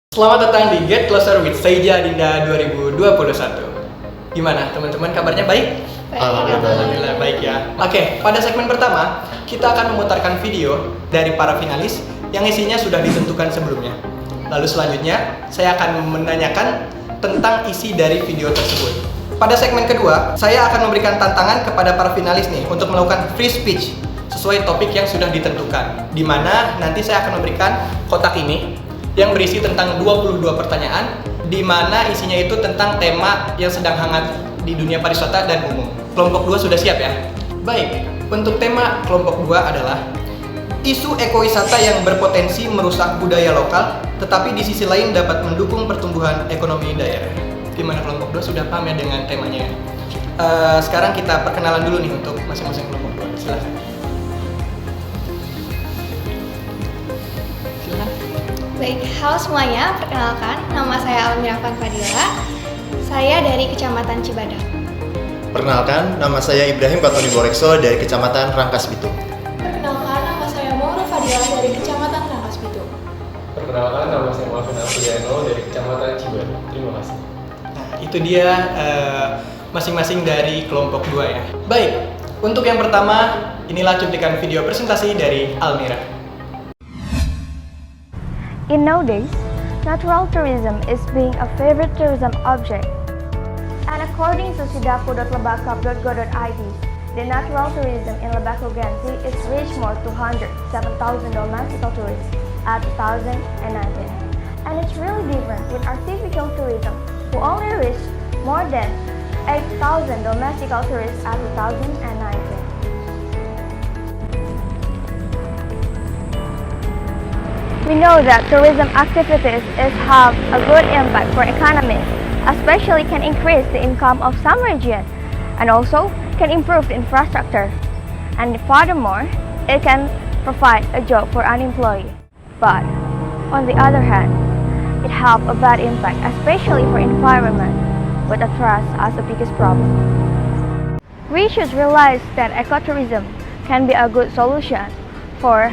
Selamat datang di Get Closer with Saija Dinda 2021. Gimana teman-teman, kabarnya baik? Alhamdulillah baik ya. Oke, pada segmen pertama kita akan memutarkan video dari para finalis yang isinya sudah ditentukan sebelumnya. Lalu selanjutnya saya akan menanyakan tentang isi dari video tersebut. Pada segmen kedua, saya akan memberikan tantangan kepada para finalis nih untuk melakukan free speech sesuai topik yang sudah ditentukan. Di mana nanti saya akan memberikan kotak ini yang berisi tentang 22 pertanyaan, di mana isinya itu tentang tema yang sedang hangat di dunia pariwisata dan umum. Kelompok 2 sudah siap ya? Baik, untuk tema kelompok 2 adalah isu ekowisata yang berpotensi merusak budaya lokal, tetapi di sisi lain dapat mendukung pertumbuhan ekonomi daerah. Gimana kelompok 2, sudah paham ya dengan temanya? Sekarang kita perkenalan dulu nih untuk masing-masing kelompok 2. Silahkan. Baik, halo semuanya, perkenalkan, nama saya Almira Fadila. Saya dari Kecamatan Cibadak. Perkenalkan, nama saya Ibrahim Katoni Borekso dari Kecamatan Rangkas Bitung. Perkenalkan, nama saya Maura Fadila dari Kecamatan Rangkas Bitung. Perkenalkan, nama saya Muhammad Alfiano dari Kecamatan Cibadak. Terima kasih. Nah, itu dia masing-masing dari kelompok 2 ya. Baik, untuk yang pertama, inilah cuplikan video presentasi dari Almira. In nowadays, natural tourism is being a favorite tourism object. And according to sidapu.lebakap.go.id, the natural tourism in Lebakoganti is reached more 207,000 domestic tourists at 2019. And it's really different with artificial tourism, who only reached more than 8,000 domestic tourists at 2019. We know that tourism activities have a good impact for economies, especially can increase the income of some region and also can improve the infrastructure. And furthermore, it can provide a job for unemployed. But on the other hand, it have a bad impact, especially for environment, with the trust as the biggest problem. We should realize that ecotourism can be a good solution for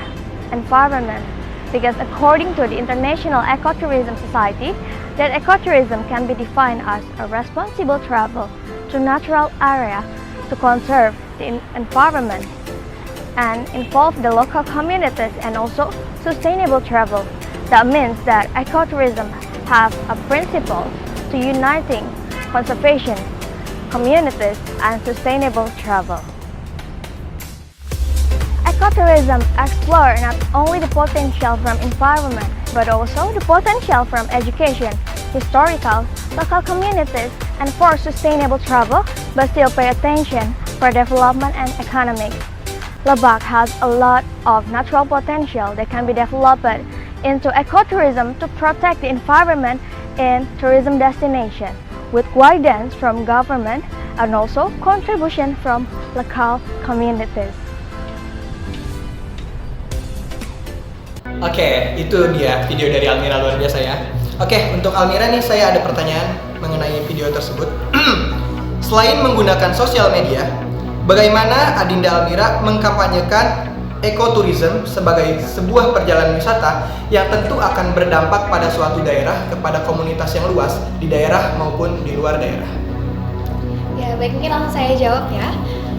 environment. Because according to the International Ecotourism Society, that ecotourism can be defined as a responsible travel to natural area to conserve the environment and involve the local communities and also sustainable travel. That means that ecotourism have a principle to uniting conservation, communities, and sustainable travel. Ecotourism explores not only the potential from environment, but also the potential from education, historical, local communities, and for sustainable travel, but still pay attention for development and economics. Lebak has a lot of natural potential that can be developed into ecotourism to protect the environment in tourism destination, with guidance from government and also contribution from local communities. Oke, itu dia video dari Almira, luar biasa ya. Oke, untuk Almira nih saya ada pertanyaan mengenai video tersebut. Selain menggunakan sosial media, bagaimana Adinda Almira mengkampanyekan ekoturism sebagai sebuah perjalanan wisata yang tentu akan berdampak pada suatu daerah kepada komunitas yang luas di daerah maupun di luar daerah? Ya, baik, mungkin langsung saya jawab ya.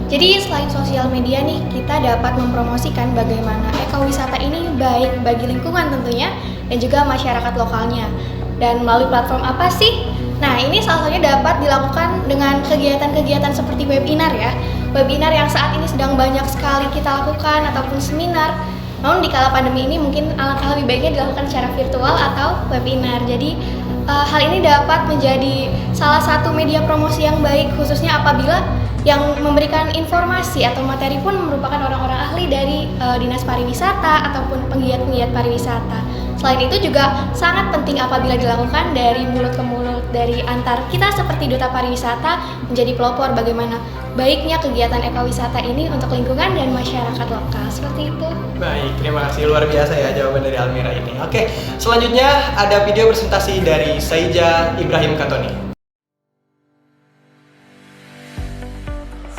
Jadi selain sosial media nih, kita dapat mempromosikan bagaimana ekowisata ini baik bagi lingkungan tentunya dan juga masyarakat lokalnya. Dan melalui platform apa sih? Nah, ini salah satunya dapat dilakukan dengan kegiatan-kegiatan seperti webinar ya. Webinar yang saat ini sedang banyak sekali kita lakukan ataupun seminar. Namun di kala pandemi ini mungkin alangkah lebih baiknya dilakukan secara virtual atau webinar. Jadi hal ini dapat menjadi salah satu media promosi yang baik, khususnya apabila yang memberikan informasi atau materi pun merupakan orang-orang ahli dari Dinas Pariwisata ataupun penggiat-penggiat pariwisata. Selain itu juga sangat penting apabila dilakukan dari mulut ke mulut, dari antar kita seperti Duta Pariwisata menjadi pelopor bagaimana baiknya kegiatan ekowisata ini untuk lingkungan dan masyarakat lokal. Seperti itu. Baik, terima kasih, luar biasa ya jawaban dari Almira ini. Oke, selanjutnya ada video presentasi dari Saija Ibrahim Katoni.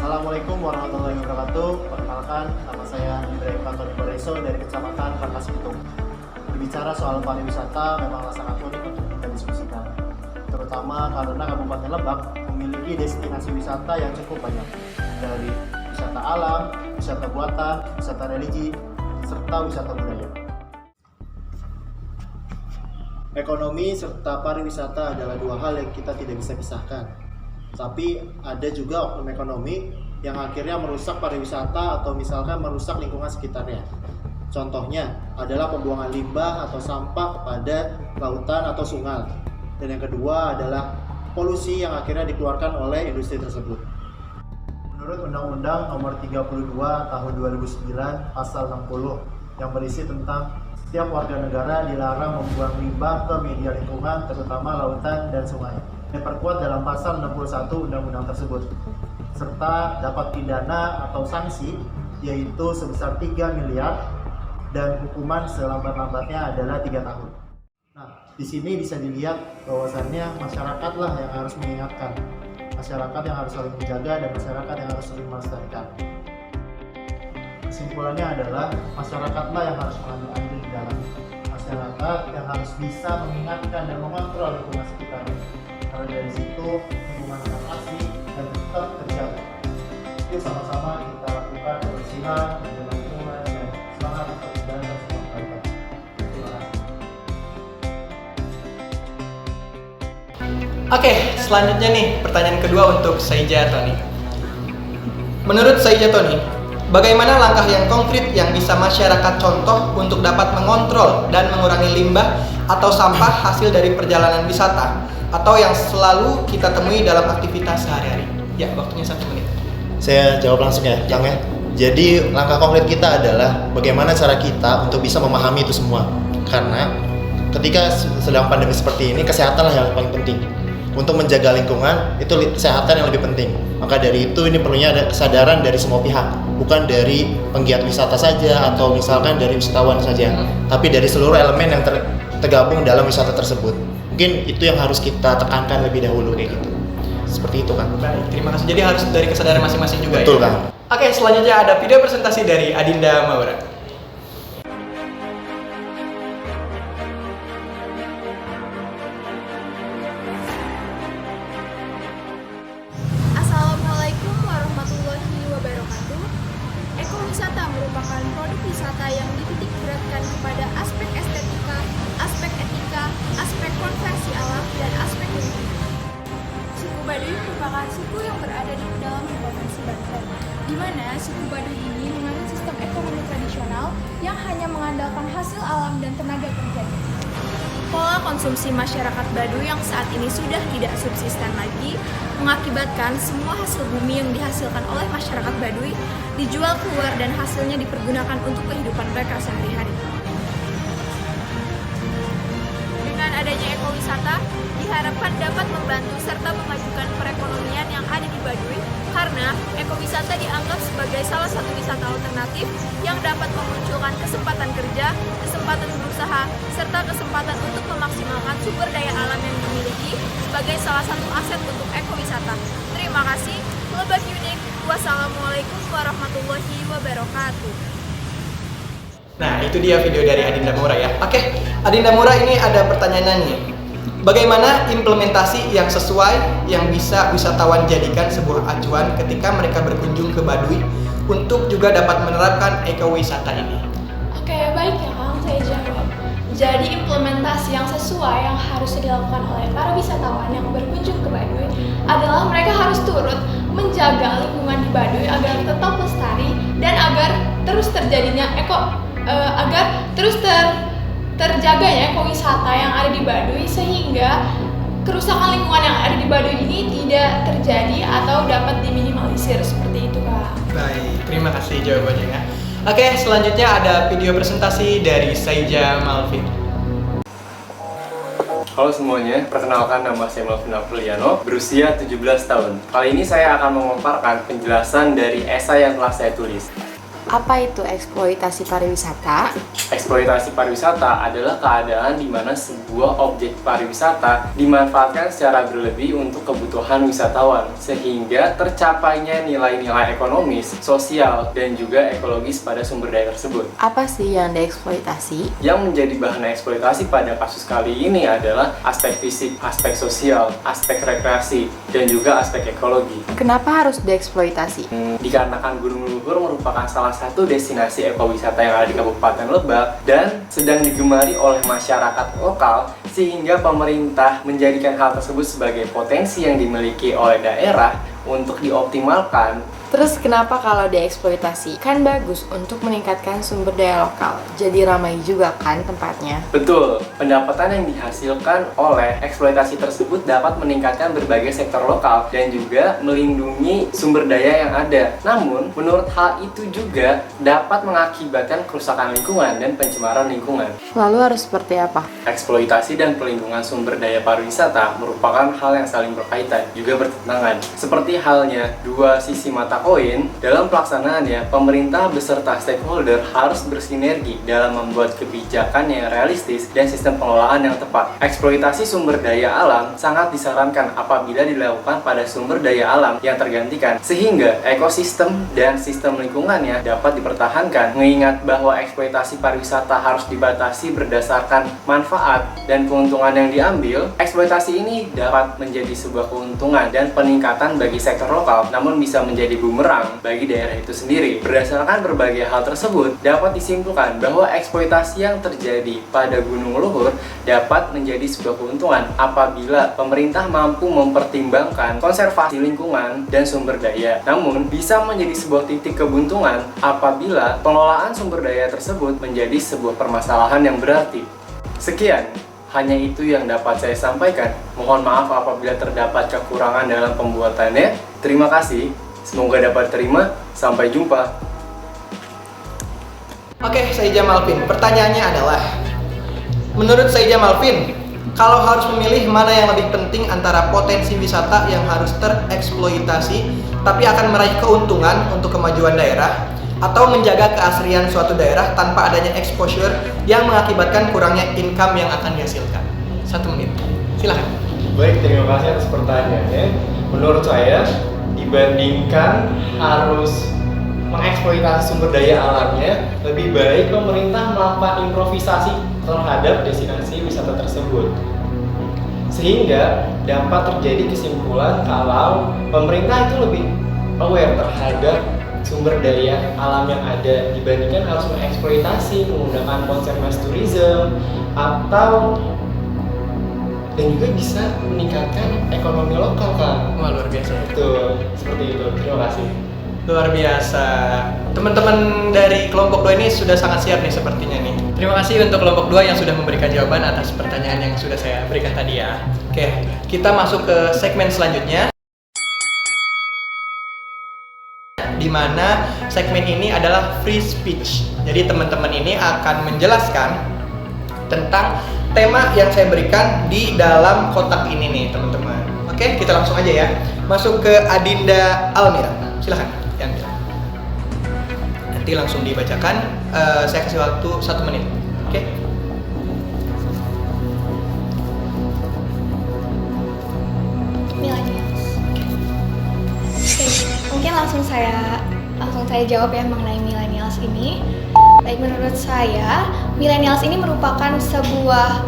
Assalamualaikum warahmatullahi wabarakatuh. Perkenalkan, nama saya Ibrahim Katoni Borekso dari Kecamatan Rangkas Bitung. Bicara soal pariwisata memanglah sangat unik untuk kita diskusikan, terutama karena Kabupaten Lebak memiliki destinasi wisata yang cukup banyak, dari wisata alam, wisata buatan, wisata religi, serta wisata budaya. Ekonomi serta pariwisata adalah dua hal yang kita tidak bisa pisahkan. Tapi ada juga oknum ekonomi yang akhirnya merusak pariwisata atau misalkan merusak lingkungan sekitarnya. Contohnya adalah pembuangan limbah atau sampah pada lautan atau sungai. Dan yang kedua adalah polusi yang akhirnya dikeluarkan oleh industri tersebut. Menurut Undang-Undang Nomor 32 Tahun 2009 Pasal 60 yang berisi tentang setiap warga negara dilarang membuang limbah ke media lingkungan, terutama lautan dan sungai, diperkuat dalam pasal 61 undang-undang tersebut, serta dapat pidana atau sanksi yaitu sebesar 3 miliar dan hukuman selambat-lambatnya adalah 3 tahun. Nah, di sini bisa dilihat bahwasannya masyarakatlah yang harus mengingatkan, masyarakat yang harus saling menjaga dan masyarakat yang harus saling melestarikan. Kesimpulannya adalah masyarakatlah yang harus mengambil andil di dalam, masyarakat yang harus bisa mengingatkan dan mengontrol lingkungan sekitarnya. Karena dari situ lingkungan akan asli dan tetap terjaga. Yuk sama-sama kita lakukan kebersihan, menjaga lingkungan dan semangat untuk menjaga semua kebaikan. Terima kasih. Oke, selanjutnya nih pertanyaan kedua untuk Saija Tony. Menurut Saija Tony, bagaimana langkah yang konkret yang bisa masyarakat contoh untuk dapat mengontrol dan mengurangi limbah atau sampah hasil dari perjalanan wisata atau yang selalu kita temui dalam aktivitas sehari-hari? Ya, waktunya 1 menit. Saya jawab langsung ya, Kang ya. Jadi langkah konkret kita adalah bagaimana cara kita untuk bisa memahami itu semua. Karena ketika sedang pandemi seperti ini, kesehatanlah yang paling penting. Untuk menjaga lingkungan, itu kesehatan yang lebih penting. Maka dari itu ini perlunya ada kesadaran dari semua pihak, bukan dari penggiat wisata saja atau misalkan dari wisatawan saja, tapi dari seluruh elemen yang tergabung dalam wisata tersebut. Mungkin itu yang harus kita tekankan lebih dahulu kayak gitu. Seperti itu, Kang. Baik, terima kasih. Jadi harus dari kesadaran masing-masing juga. Betul, ya? Kang. Oke, selanjutnya ada video presentasi dari Adinda Maura. Assalamualaikum warahmatullahi wabarakatuh. Ekowisata merupakan produk wisata yang dititik beratkan kepada aspek estetika, aspek etika, aspek konservasi alam, dan aspek lingkungan. Suku Baduy merupakan suku yang berada di pedalaman provinsi Banten, di mana suku Baduy ini menganut sistem ekonomi tradisional yang hanya mengandalkan hasil alam dan tenaga kerjanya. Pola konsumsi masyarakat Baduy yang saat ini sudah tidak subsisten lagi mengakibatkan semua hasil bumi yang dihasilkan oleh masyarakat Baduy dijual keluar dan hasilnya dipergunakan untuk kehidupan mereka sehari-hari. Dengan adanya ekowisata, diharapkan dapat membantu serta memajukan perekonomian yang ada di Baduy karena ekowisata dianggap sebagai salah satu wisata alternatif yang dapat memunculkan kesempatan kerja, kesempatan berusaha, serta kesempatan untuk memaksimalkan sumber daya alam yang dimiliki sebagai salah satu aset untuk ekowisata. Terima kasih. Lebak Unik. Wassalamualaikum warahmatullahi wabarakatuh. Nah, itu dia video dari Adinda Maura ya. Oke, Adinda Maura ini ada pertanyaan nih. Bagaimana implementasi yang sesuai yang bisa wisatawan jadikan sebuah acuan ketika mereka berkunjung ke Baduy untuk juga dapat menerapkan ekowisata ini? Oke, baik ya Kang, saya jawab. Jadi implementasi yang sesuai yang harus dilakukan oleh para wisatawan yang berkunjung ke Baduy adalah mereka harus turut menjaga lingkungan di Baduy agar tetap lestari dan agar terus terjadinya terjaganya ekowisata yang ada di Baduy sehingga kerusakan lingkungan yang ada di Baduy ini tidak terjadi atau dapat diminimalisir seperti itu, Kak. Baik, terima kasih jawabannya ya. Oke, selanjutnya ada video presentasi dari Saija Malvin. Halo semuanya, perkenalkan nama saya Malvin Apriliano, berusia 17 tahun. Kali ini saya akan memaparkan penjelasan dari esai yang telah saya tulis. Apa itu eksploitasi pariwisata? Eksploitasi pariwisata adalah keadaan di mana sebuah objek pariwisata dimanfaatkan secara berlebih untuk kebutuhan wisatawan, sehingga tercapainya nilai-nilai ekonomis, sosial, dan juga ekologis pada sumber daya tersebut. Apa sih yang dieksploitasi? Yang menjadi bahan eksploitasi pada kasus kali ini adalah aspek fisik, aspek sosial, aspek rekreasi, dan juga aspek ekologi. Kenapa harus dieksploitasi? Dikarenakan Gunung Luhur merupakan salah satu destinasi ekowisata yang ada di Kabupaten Lebak dan sedang digemari oleh masyarakat lokal, sehingga pemerintah menjadikan hal tersebut sebagai potensi yang dimiliki oleh daerah untuk dioptimalkan. Terus kenapa kalau dieksploitasi? Kan bagus untuk meningkatkan sumber daya lokal. Jadi ramai juga kan tempatnya? Betul, pendapatan yang dihasilkan oleh eksploitasi tersebut dapat meningkatkan berbagai sektor lokal dan juga melindungi sumber daya yang ada. Namun, menurut hal itu juga dapat mengakibatkan kerusakan lingkungan dan pencemaran lingkungan. Lalu harus seperti apa? Eksploitasi dan pelindungan sumber daya pariwisata merupakan hal yang saling berkaitan, juga bertentangan. Seperti halnya dua sisi mata koin, dalam pelaksanaannya, pemerintah beserta stakeholder harus bersinergi dalam membuat kebijakan yang realistis dan sistem pengelolaan yang tepat. Eksploitasi sumber daya alam sangat disarankan apabila dilakukan pada sumber daya alam yang tergantikan, sehingga ekosistem dan sistem lingkungannya dapat dipertahankan. Mengingat bahwa eksploitasi pariwisata harus dibatasi berdasarkan manfaat dan keuntungan yang diambil, eksploitasi ini dapat menjadi sebuah keuntungan dan peningkatan bagi sektor lokal, namun bisa menjadi bumerang bagi daerah itu sendiri. Berdasarkan berbagai hal tersebut, dapat disimpulkan bahwa eksploitasi yang terjadi pada Gunung Luhur dapat menjadi sebuah keuntungan apabila pemerintah mampu mempertimbangkan konservasi lingkungan dan sumber daya. Namun, bisa menjadi sebuah titik kebuntungan apabila pengelolaan sumber daya tersebut menjadi sebuah permasalahan yang berarti. Sekian, hanya itu yang dapat saya sampaikan. Mohon maaf apabila terdapat kekurangan dalam pembuatannya. Terima kasih. Semoga dapat terima. Sampai jumpa. Oke, Saija Malvin. Pertanyaannya adalah, menurut Saija Malvin, kalau harus memilih mana yang lebih penting antara potensi wisata yang harus tereksploitasi tapi akan meraih keuntungan untuk kemajuan daerah, atau menjaga keasrian suatu daerah tanpa adanya exposure yang mengakibatkan kurangnya income yang akan dihasilkan? 1 menit. Silahkan. Baik, terima kasih atas pertanyaannya. Menurut saya, dibandingkan harus mengeksploitasi sumber daya alamnya, lebih baik pemerintah melakukan improvisasi terhadap destinasi wisata tersebut, sehingga dapat terjadi kesimpulan kalau pemerintah itu lebih aware terhadap sumber daya alam yang ada dibandingkan harus mengeksploitasi menggunakan konsep mass tourism atau, dan juga bisa meningkatkan ekonomi lokal, kan? Wah, luar biasa. Betul, seperti itu. Terima kasih. Luar biasa. Teman-teman dari kelompok 2 ini sudah sangat siap nih sepertinya nih. Terima kasih untuk kelompok 2 yang sudah memberikan jawaban atas pertanyaan yang sudah saya berikan tadi ya. Oke, kita masuk ke segmen selanjutnya, di mana segmen ini adalah free speech. Jadi teman-teman ini akan menjelaskan tentang tema yang saya berikan di dalam kotak ini nih, teman-teman. Oke, kita langsung aja ya. Masuk ke Adinda Almira. Silahkan, Almira. Nanti langsung dibacakan. Saya kasih waktu 1 menit. Oke. Millennials. Oke, mungkin langsung saya jawab ya mengenai millennials ini. Baik, menurut saya, millennials ini merupakan sebuah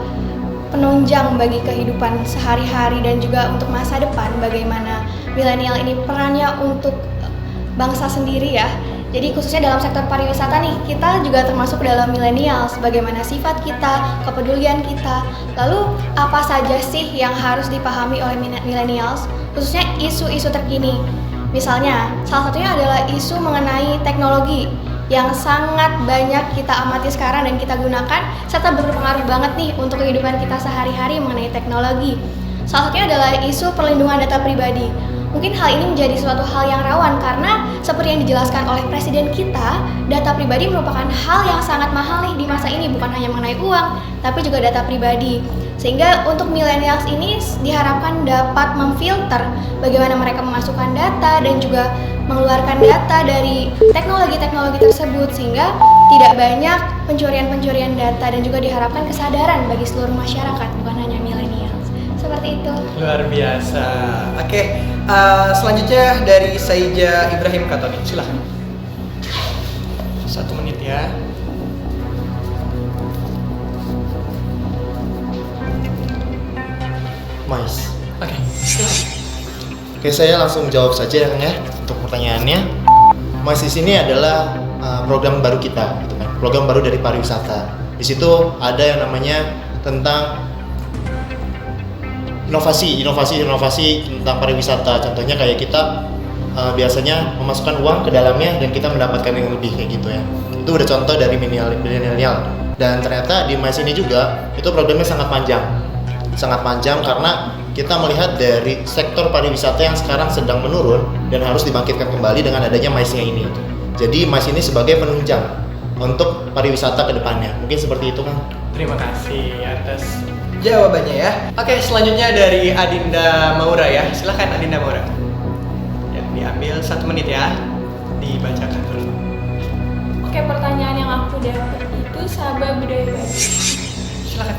penunjang bagi kehidupan sehari-hari dan juga untuk masa depan, bagaimana milenial ini perannya untuk bangsa sendiri ya. Jadi khususnya dalam sektor pariwisata nih, kita juga termasuk dalam milenials, bagaimana sifat kita, kepedulian kita. Lalu apa saja sih yang harus dipahami oleh milenials, khususnya isu-isu terkini. Misalnya, salah satunya adalah isu mengenai teknologi yang sangat banyak kita amati sekarang dan kita gunakan, serta berpengaruh banget nih untuk kehidupan kita sehari-hari mengenai teknologi. Salah satunya adalah isu perlindungan data pribadi. Mungkin hal ini menjadi suatu hal yang rawan karena seperti yang dijelaskan oleh presiden kita, data pribadi merupakan hal yang sangat mahal nih di masa ini, bukan hanya mengenai uang, tapi juga data pribadi. Sehingga untuk millennials ini diharapkan dapat memfilter bagaimana mereka memasukkan data dan juga mengeluarkan data dari teknologi-teknologi tersebut, sehingga tidak banyak pencurian-pencurian data, dan juga diharapkan kesadaran bagi seluruh masyarakat, bukan hanya millennials. Seperti itu. Luar biasa. Oke, selanjutnya dari Saija Ibrahim Katoni, silahkan. 1 menit ya. Mais. Oke. Oke, saya langsung jawab saja ya untuk pertanyaannya. Mais di sini adalah program baru kita, gitu kan. Program baru dari pariwisata. Di situ ada yang namanya tentang inovasi tentang pariwisata. Contohnya kayak kita biasanya memasukkan uang ke dalamnya dan kita mendapatkan yang lebih kayak gitu ya. Itu udah contoh dari milenial. Dan ternyata di Mais ini juga itu programnya sangat panjang karena kita melihat dari sektor pariwisata yang sekarang sedang menurun dan harus dibangkitkan kembali dengan adanya Mais-nya ini. Jadi Mais ini sebagai penunjang untuk pariwisata ke depannya. Mungkin seperti itu, Kang. Terima kasih atas jawabannya ya. Oke, selanjutnya dari Adinda Maura ya. Silahkan Adinda Maura. Ya, diambil 1 menit ya. Dibacakan dulu. Oke, pertanyaan yang aku dapat itu Sabah Budaya Baduy. Silahkan.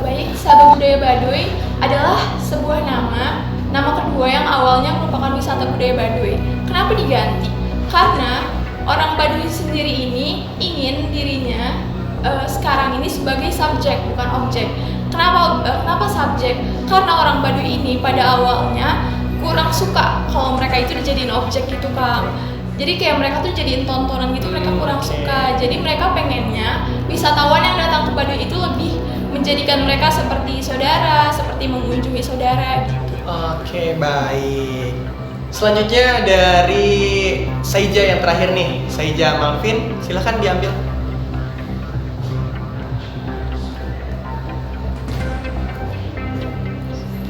Baik, Sabah Budaya Baduy adalah sebuah nama kedua yang awalnya merupakan wisata budaya Baduy. Kenapa diganti? Karena orang Baduy sendiri ini ingin dirinya sekarang ini sebagai subjek, bukan objek. Kenapa subjek? Karena orang Baduy ini pada awalnya kurang suka kalau mereka itu dijadiin objek gitu, Kang. Jadi kayak mereka tuh jadiin tontonan gitu, mereka kurang suka. Jadi mereka pengennya wisatawan yang datang ke Baduy itu lebih menjadikan mereka seperti saudara, seperti mengunjungi saudara gitu. Oke, baik. Selanjutnya dari Saija yang terakhir nih, Saija Malvin, silahkan diambil.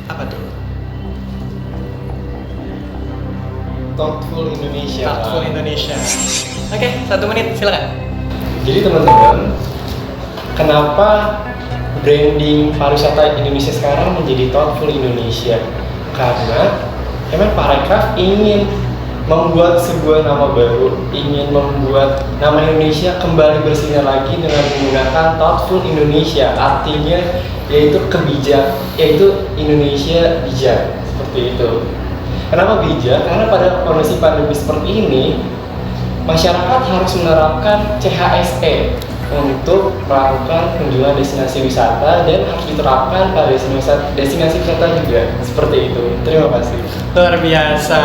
Apa tuh? Thoughtful Indonesia. Thoughtful Indonesia. Oke, 1 menit, silakan. Jadi teman-teman, kenapa branding pariwisata Indonesia sekarang menjadi Thoughtful Indonesia? Karena emang Parekraf ingin membuat sebuah nama baru, ingin membuat nama Indonesia kembali bersinar lagi dengan menggunakan Thoughtful Indonesia. Artinya yaitu kebijak, yaitu Indonesia bijak, seperti itu. Kenapa bijak? Karena pada kondisi pandemi seperti ini, masyarakat harus menerapkan CHSE untuk melakukan kunjungan destinasi wisata dan harus diterapkan pada destinasi wisata juga. Seperti itu. Terima kasih. Luar biasa.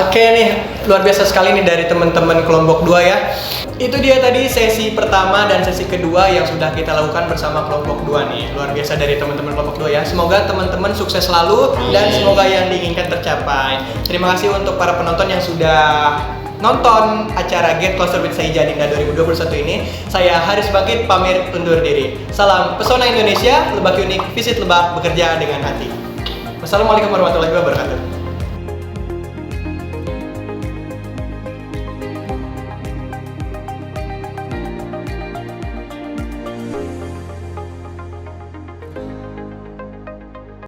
Oke nih, luar biasa sekali nih dari teman-teman kelompok 2 ya. Itu dia tadi sesi pertama dan sesi kedua yang sudah kita lakukan bersama kelompok 2 nih. Luar biasa dari teman-teman kelompok 2 ya. Semoga teman-teman sukses selalu dan semoga yang diinginkan tercapai. Terima kasih untuk para penonton yang sudah nonton acara Get Closer with Saija Adinda 2021 ini. Saya Haris Bangkit pamit undur diri. Salam pesona Indonesia, Lebak unik, visit Lebak, bekerja dengan hati. Wassalamualaikum warahmatullahi wabarakatuh.